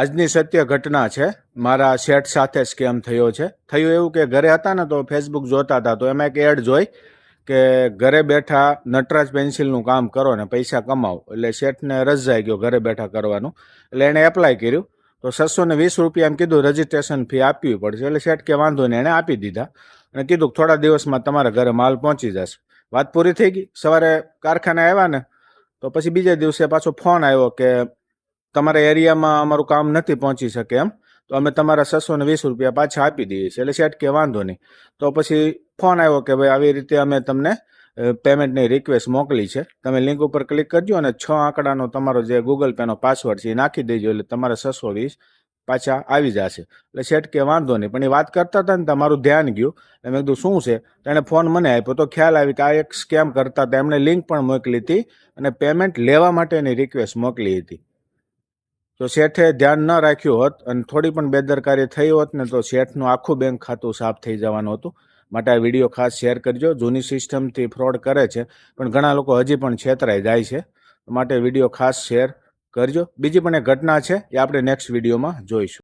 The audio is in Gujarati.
આજની સત્ય ઘટના છે. મારા શેઠ સાથે સ્કેમ થયો છે. થયું એવું કે ઘરે હતા ને તો ફેસબુક જોતા હતા, તો એમાં એક એડ જોઈ કે ઘરે બેઠા નટરાજ પેન્સિલનું કામ કરો ને પૈસા કમાવો. એટલે શેઠને રજાઈ ગયો ઘરે બેઠા કરવાનું, એટલે એણે એપ્લાય કર્યું. તો 620 રૂપિયા એમ કીધું રજીસ્ટ્રેશન ફી આપવી પડશે. એટલે શેઠ કે વાંધો નહીં, એણે આપી દીધા અને કીધું થોડા દિવસમાં તમારા ઘરે માલ પહોંચી જશે. વાત પૂરી થઈ ગઈ. સવારે કારખાને આવ્યા ને તો પછી બીજા દિવસે પાછો ફોન આવ્યો કે તમારા એરિયામાં અમારું કામ નથી પહોંચી શકે એમ, તો અમે તમારા 620 રૂપિયા પાછા આપી દઈએ છીએ. એટલે શેઠ કે વાંધો નહીં. તો પછી ફોન આવ્યો કે ભાઈ આવી રીતે અમે તમને પેમેન્ટની રિક્વેસ્ટ મોકલી છે, તમે લિંક ઉપર ક્લિક કરજો અને 6 આંકડાનો તમારો જે ગૂગલ પેનો પાસવર્ડ છે એ નાખી દેજો, એટલે તમારા 620 પાછા આવી જશે. એટલે શેઠ કે વાંધો નહીં. પણ એ વાત કરતા હતા ને તમારું ધ્યાન ગયું. મેં કીધું શું છે? તો એણે ફોન મને આપ્યો તો ખ્યાલ આવી કે આ એક સ્કેમ કરતા હતા. એમણે લિંક પણ મોકલી હતી અને પેમેન્ટ લેવા માટેની રિક્વેસ્ટ મોકલી હતી. તો શેઠે ધ્યાન ન રાખ્યું હોત અને થોડી પણ બેદરકારી થઈ હોત ને તો શેઠનું આખું બેંક ખાતું સાફ થઈ જવાનું હતું. માટે આ વિડીયો ખાસ શેર કરજો. જૂની સિસ્ટમથી ફ્રોડ કરે છે, પણ ઘણા લોકો હજી પણ છેતરાઈ જાય છે. માટે વિડીયો ખાસ શેર કરજો. બીજી પણ એક ઘટના છે, એ આપણે નેક્સ્ટ વિડીયોમાં જોઈશું.